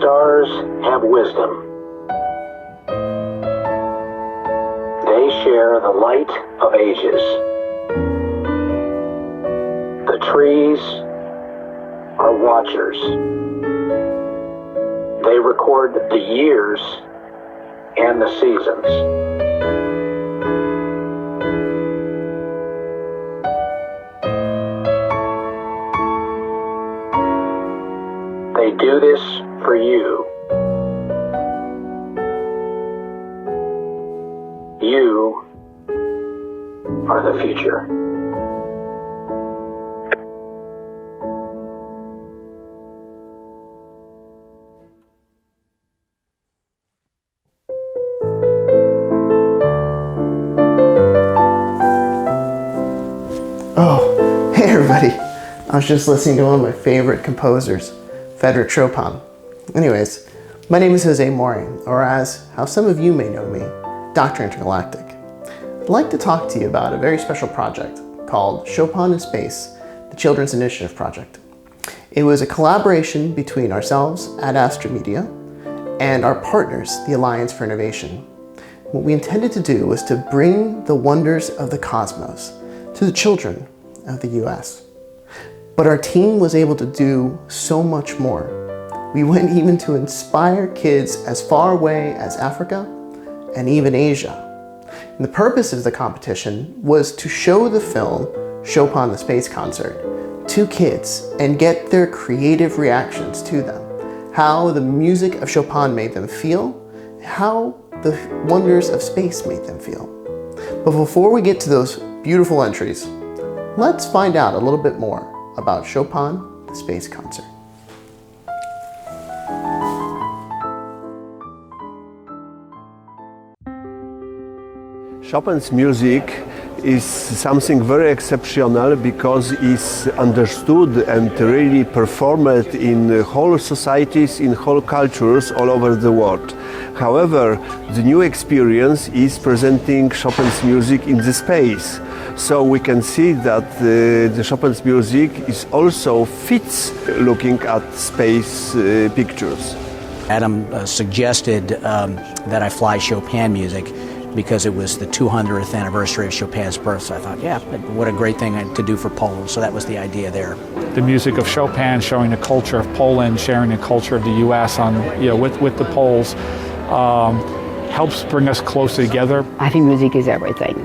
stars have wisdom. They share the light of ages. The trees are watchers. They record the years and the seasons. They do this for you. You are the future. Oh, hey everybody. I was just listening to one of my favorite composers, Chopin. Anyways, my name is Jose Mori, or as how some of you may know me, Dr. Intergalactic. I'd like to talk to you about a very special project called Chopin in Space, the Children's Initiative Project. It was a collaboration between ourselves, Ad Astra Media, and our partners, the Alliance for Innovation. What we intended to do was to bring the wonders of the cosmos to the children of the US. But our team was able to do so much more. We went even to inspire kids as far away as Africa and even Asia. And the purpose of the competition was to show the film Chopin the Space Concert to kids and get their creative reactions to them. How the music of Chopin made them feel, how the wonders of space made them feel. But before we get to those beautiful entries, let's find out a little bit more about Chopin the Space Concert. Chopin's music is something very exceptional because it's understood and really performed in whole societies, in whole cultures all over the world. However, the new experience is presenting Chopin's music in the space. So we can see that the Chopin's music is also fits looking at space pictures. Adam suggested that I fly Chopin music because it was the 200th anniversary of Chopin's birth. So I thought, yeah, what a great thing to do for Poland. So that was the idea there. The music of Chopin showing the culture of Poland, sharing the culture of the U.S. with the Poles helps bring us closer together. I think music is everything.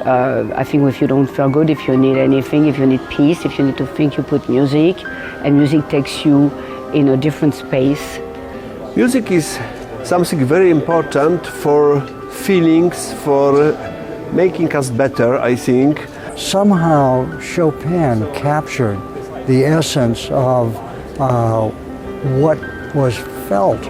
I think if you don't feel good, if you need anything, if you need peace, if you need to think, you put music, and music takes you in a different space. Music is something very important for feelings, for making us better, I think. Somehow Chopin captured the essence of what was felt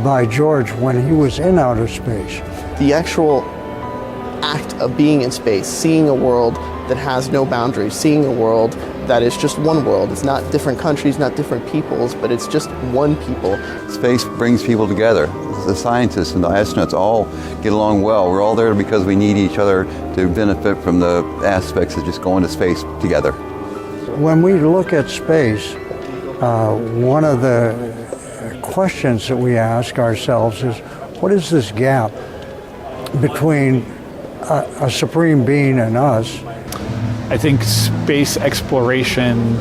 by George when he was in outer space. The actual act of being in space, seeing a world that has no boundaries, seeing a world that is just one world. It's not different countries, not different peoples, but it's just one people. Space brings people together. The scientists and the astronauts all get along well. We're all there because we need each other to benefit from the aspects of just going to space together. When we look at space, one of the questions that we ask ourselves is, what is this gap between a supreme being and us? I think space exploration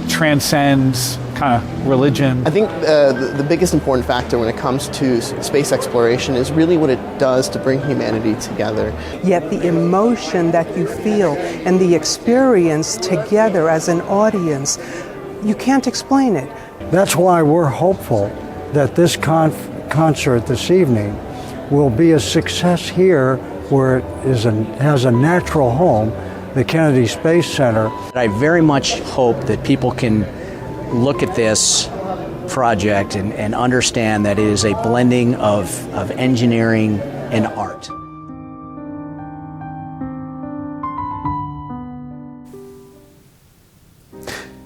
transcends kind of religion. I think the biggest important factor when it comes to space exploration is really what it does to bring humanity together. Yet the emotion that you feel and the experience together as an audience, you can't explain it. That's why we're hopeful that this concert this evening will be a success here where it has a natural home, the Kennedy Space Center. I very much hope that people can look at this project and understand that it is a blending of engineering and art.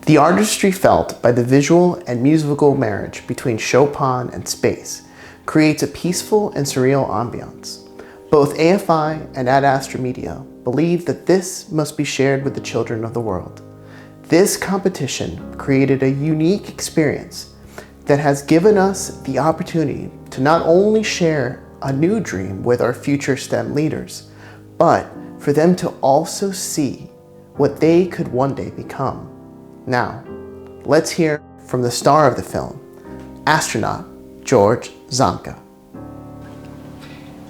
The artistry felt by the visual and musical marriage between Chopin and space creates a peaceful and surreal ambiance. Both AFI and Ad Astra Media believe that this must be shared with the children of the world. This competition created a unique experience, that has given us the opportunity to not only share a new dream with our future STEM leaders, but for them to also see what they could one day become. Now, let's hear from the star of the film, astronaut George Zamka.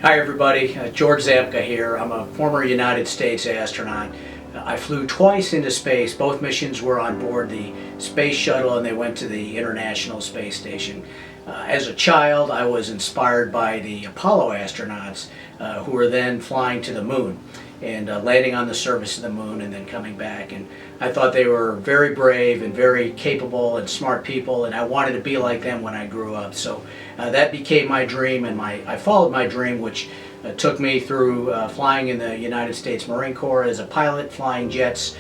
Hi everybody, George Zamka here. I'm a former United States astronaut. I flew twice into space. Both missions were on board the space shuttle and they went to the International Space Station. As a child, I was inspired by the Apollo astronauts who were then flying to the moon and landing on the surface of the moon and then coming back. And I thought they were very brave and very capable and smart people, and I wanted to be like them when I grew up. So that became my dream, and I followed my dream, which took me through flying in the United States Marine Corps as a pilot, flying jets,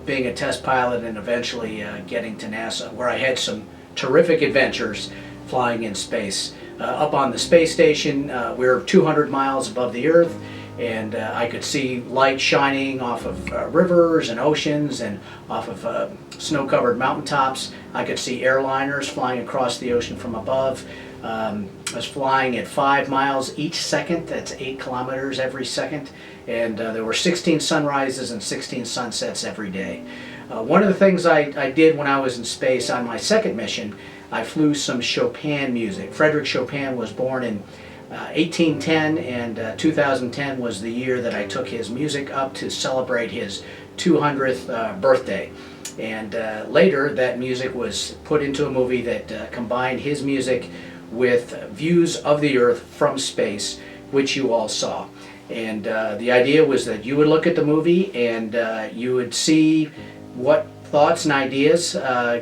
being a test pilot, and eventually getting to NASA, where I had some terrific adventures flying in space. Up on the space station, we were 200 miles above the Earth, and I could see light shining off of rivers and oceans and off of snow-covered mountaintops. I could see airliners flying across the ocean from above. I was flying at 5 miles each second. That's 8 kilometers every second. And there were 16 sunrises and 16 sunsets every day. One of the things I did when I was in space on my second mission, I flew some Chopin music. Frédéric Chopin was born in 1810, and 2010 was the year that I took his music up to celebrate his 200th birthday. And later that music was put into a movie that combined his music with views of the Earth from space, which you all saw. And the idea was that you would look at the movie and you would see what thoughts and ideas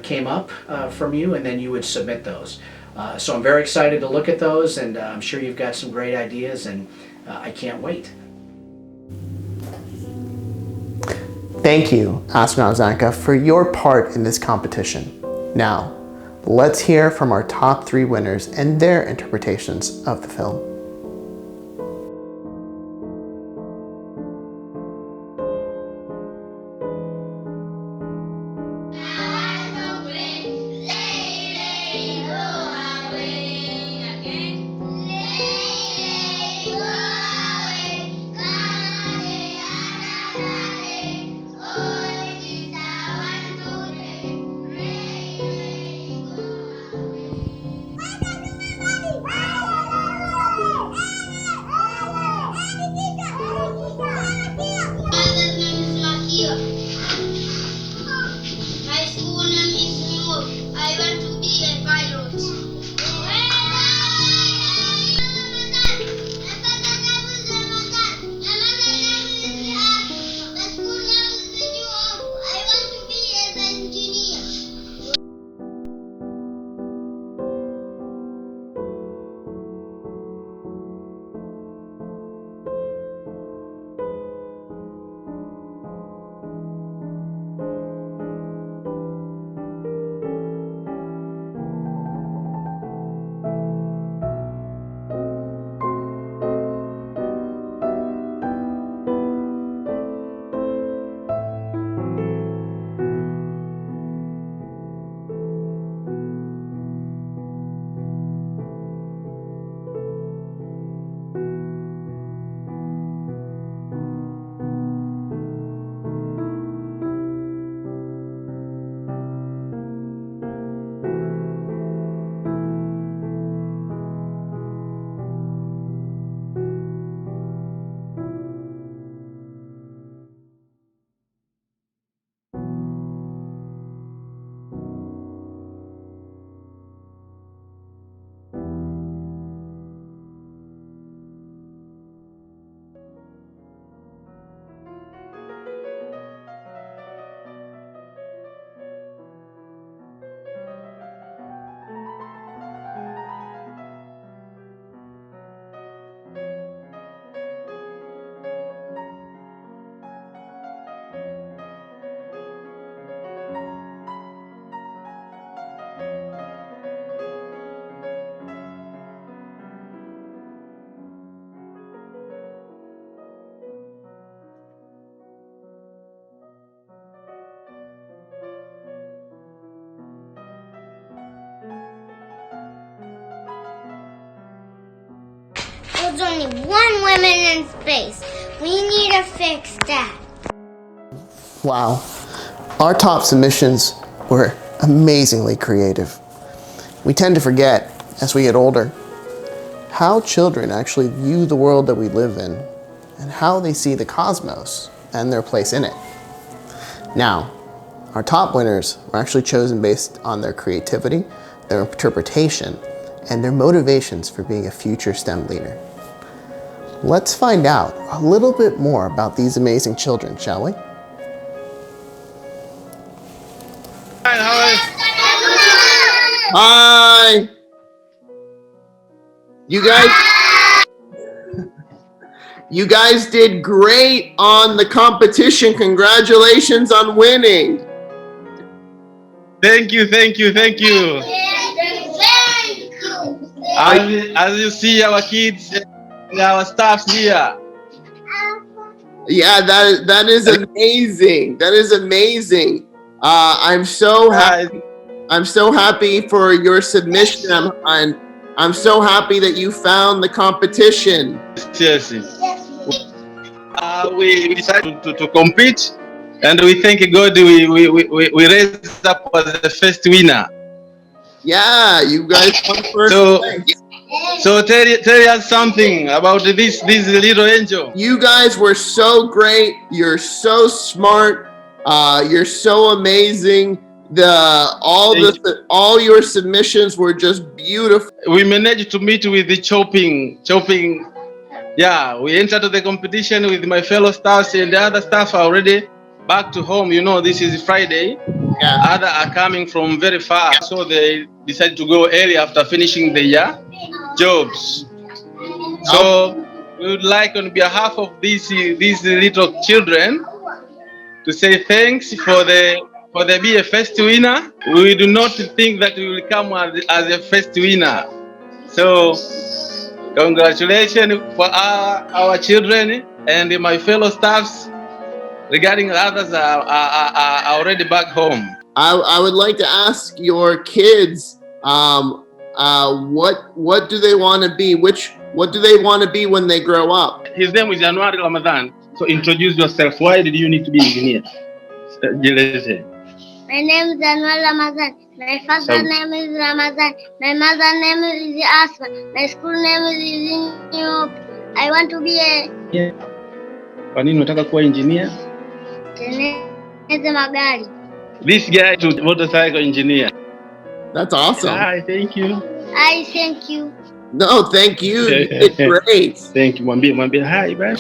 came up from you, and then you would submit those. So I'm very excited to look at those, and I'm sure you've got some great ideas, and I can't wait. Thank you, Astronaut Zamka, for your part in this competition. Now, let's hear from our top 3 winners and their interpretations of the film. there's only one woman in space. We need to fix that. Wow. Our top submissions were amazingly creative. We tend to forget, as we get older, how children actually view the world that we live in and how they see the cosmos and their place in it. Now, our top winners were actually chosen based on their creativity, their interpretation, and their motivations for being a future STEM leader. Let's find out a little bit more about these amazing children, shall we? Hi! You guys did great on the competition. Congratulations on winning. Thank you. As you see, our kids and our staff here. Yeah, that is amazing. That is amazing. I'm so happy. I'm so happy for your submission, and I'm so happy that you found the competition. Yes. We decided to compete, and we thank God we raised up as the first winner. Yeah, you guys won first place. So tell us something about this little angel. You guys were so great. You're so smart. You're so amazing. All your submissions were just beautiful. We managed to meet with the Chopin. Yeah, we entered the competition with my fellow staffs, and the other staff are already back to home. You know, this is Friday. Yeah. Others are coming from very far, so they decided to go early after finishing their jobs. So we would like, on behalf of these little children, to say thanks for the be a first winner. We do not think that we will come as a first winner. So congratulations for our children and my fellow staffs. Regarding the others are already back home. I would like to ask your kids, what do they want to be? What do they want to be when they grow up? His name is January Ramadan. So introduce yourself. Why did you need to be engineer? My name is January Ramadan. My father's name is Ramadan. My mother's name is Asma. My school name is New. I want to be a Kwa nini unataka kuwa engineer? tengeneze magari. This guy is a motorcycle engineer. That's awesome. Hi, thank you. I thank you. No, thank you. You did great. Thank you. Mwambie hi, man.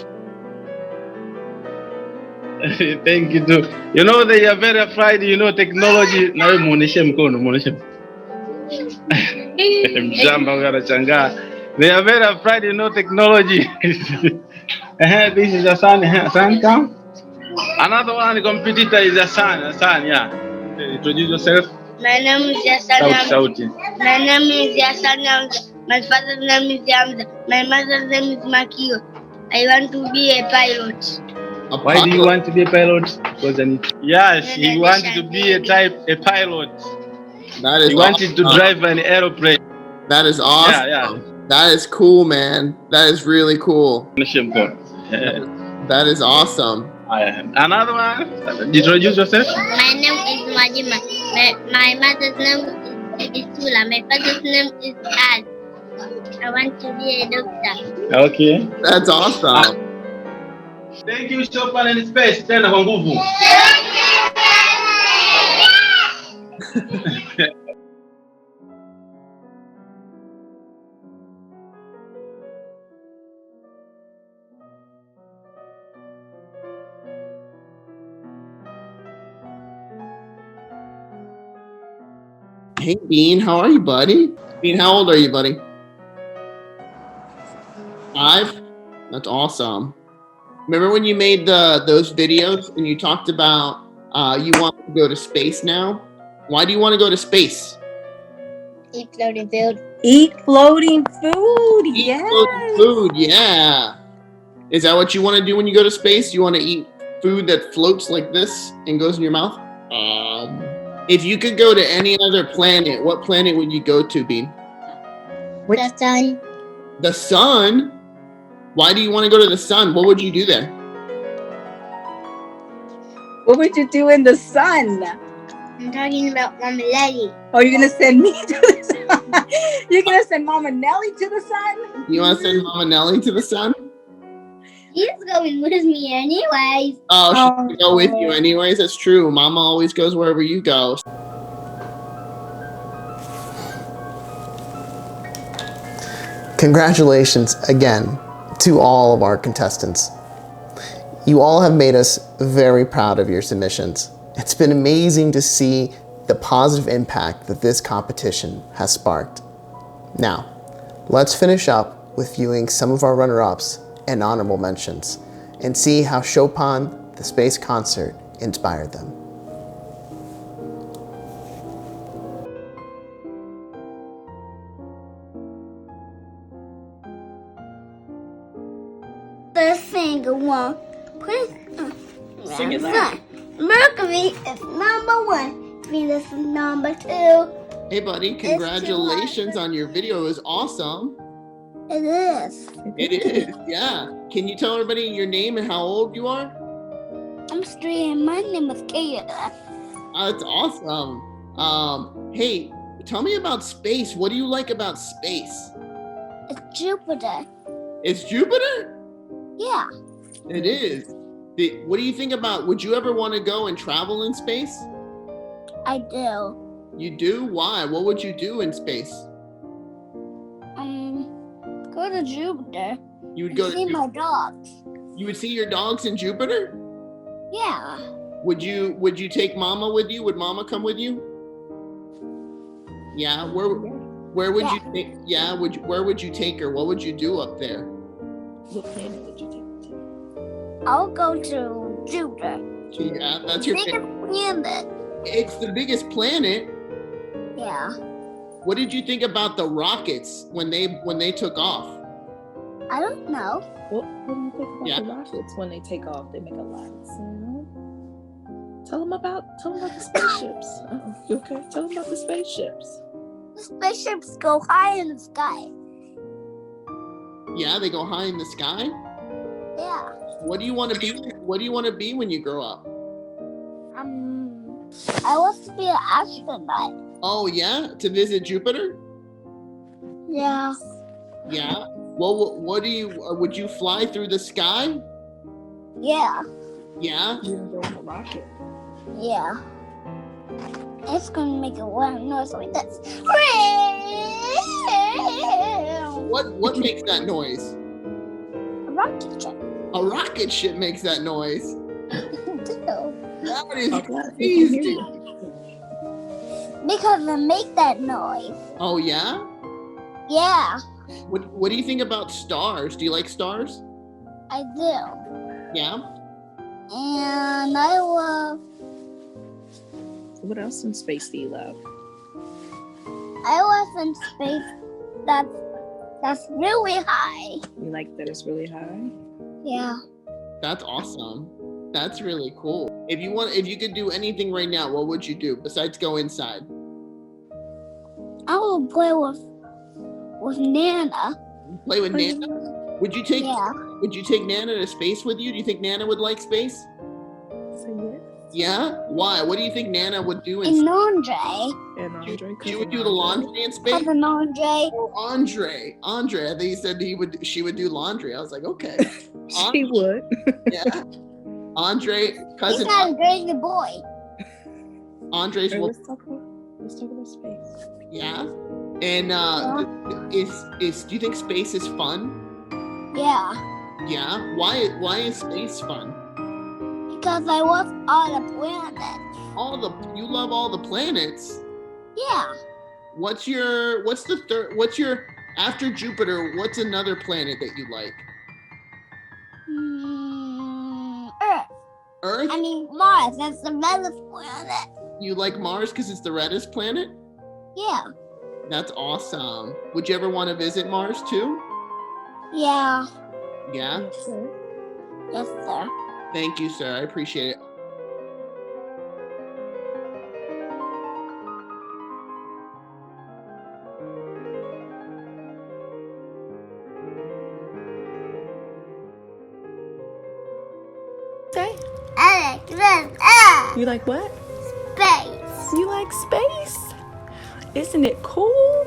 Thank you too. You know they are very afraid, you know, technology. Na wewe muoneshe mkono, muoneshe. Mjamba unachanganya. They are very afraid, you know, technology. This is a son come. Another one competitor is a son, yeah. Introduce yourself. My name is Yasan. My name is Yasan. My father's name is Zamka. My mother's name is Makio. I want to be a pilot. Why do you want to be a pilot? Because yes, he wanted to be a pilot. That is. He wanted to drive an aeroplane. That is awesome. Yeah. That is cool, man. That is really cool. That is awesome. Another one. Introduce yourself. My name is Majima. My mother's name is Sula. My father's name is Ad. I want to be a doctor. Okay. That's awesome. Thank you, Chopin and Space. Tena kwa nguvu. Hey, Bean, how are you, buddy? Bean, how old are you, buddy? 5? That's awesome. Remember when you made those videos and you talked about you want to go to space now? Why do you want to go to space? Eat floating food. Eat floating food, yes. Floating food, yeah. Is that what you want to do when you go to space? You want to eat food that floats like this and goes in your mouth? If you could go to any other planet, what planet would you go to, Bean? The sun. The sun? Why do you want to go to the sun? What would you do there? What would you do in the sun? I'm talking about Mama Letty. Oh, you're gonna send me to the sun? You're gonna send Mama Nellie to the sun? You want to send Mama Nellie to the sun? She's going with me anyways. Oh, she's going to go with you anyways. That's true. Mama always goes wherever you go. Congratulations again to all of our contestants. You all have made us very proud of your submissions. It's been amazing to see the positive impact that this competition has sparked. Now, let's finish up with viewing some of our runner-ups and honorable mentions and see how Chopin, the Space Concert, inspired them. The singer one. Sing it loud. Mercury is number 1. Venus is number 2. Hey buddy, congratulations on your video. It was awesome. It is. It is, yeah. Can you tell everybody your name and how old you are? I'm 3 and my name is Kayla. That's awesome. Hey, tell me about space. What do you like about space? It's Jupiter. It's Jupiter? Yeah. It is. What do you think about, would you ever want to go and travel in space? I do. You do? Why? What would you do in space? Go to Jupiter. You would go see my dogs. You would see your dogs in Jupiter? Yeah. Would you take Mama with you? Would Mama come with you? Yeah. Where would you take? Yeah. Where would you take her? What would you do up there? What planet would you take? I'll go to Jupiter. Yeah, that's your biggest planet. It's the biggest planet. Yeah. What did you think about the rockets when they took off? I don't know. What do you think about the rockets when they take off? They make a loud sound. Tell them about the spaceships. You okay? Tell them about the spaceships. The spaceships go high in the sky. Yeah, they go high in the sky. Yeah. What do you want to be? What do you want to be when you grow up? I want to be an astronaut. Oh yeah, to visit Jupiter? Yeah. Yeah. Well, what do you? Would you fly through the sky? Yeah. Yeah. You're gonna go on a rocket. Yeah. It's gonna make a loud noise like this. What makes that noise? A rocket ship. A rocket ship makes that noise. That is crazy. Because they make that noise. Oh yeah? Yeah. What do you think about stars? Do you like stars? I do. Yeah. And I love. What else in space do you love? I love in space that's really high. You like that it's really high? Yeah. That's awesome. That's really cool. If you could do anything right now, what would you do besides go inside? I will play with Nana. Play with Nana? Would you take Yeah. Would you take Nana to space with you? Do you think Nana would like space? Say yes. Yeah? Why? What do you think Nana would do in And space? Andre. And Andre. She would do the laundry in space? Cousin Andre. Oh, Andre. I think he said she would do laundry. I was like, okay. She would. Yeah. Andre, cousin. He's not a crazy boy. Andre's. Hey, let's talk about space. Yeah. And do you think space is fun? Yeah. Yeah. Why is space fun? Because I love all the planets. You love all the planets? Yeah. What's your after Jupiter, what's another planet that you like? Earth. Earth? I mean Mars, that's the reddest planet. You like Mars because it's the reddest planet? Yeah. That's awesome. Would you ever want to visit Mars too? Yeah. Yeah? Yes, sir. Yes, sir. Thank you, sir. I appreciate it. You like what? Space. You like space? Isn't it cool?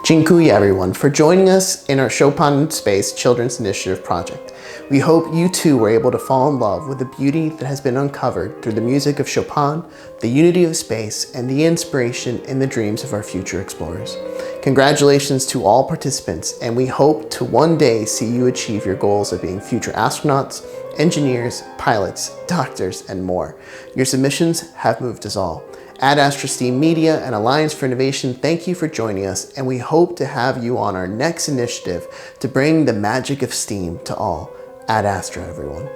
Dziękuję everyone for joining us in our Chopin in Space Children's Initiative project. We hope you too were able to fall in love with the beauty that has been uncovered through the music of Chopin, the unity of space, and the inspiration in the dreams of our future explorers. Congratulations to all participants, and we hope to one day see you achieve your goals of being future astronauts, engineers, pilots, doctors, and more. Your submissions have moved us all. Ad Astra Media and Alliance for Innovation, thank you for joining us, and we hope to have you on our next initiative to bring the magic of STEAM to all. Ad Astra, everyone.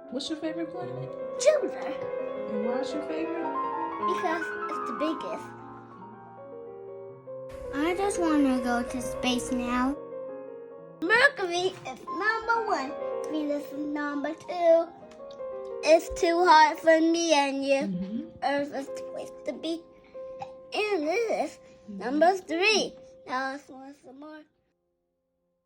What's your favorite planet? Jupiter. And why's your favorite? Because it's the biggest. I just want to go to space now. Mercury is number 1. Venus is number 2. It's too hard for me and you. Earth is the place to be. And this is number 3. Now let's want some more.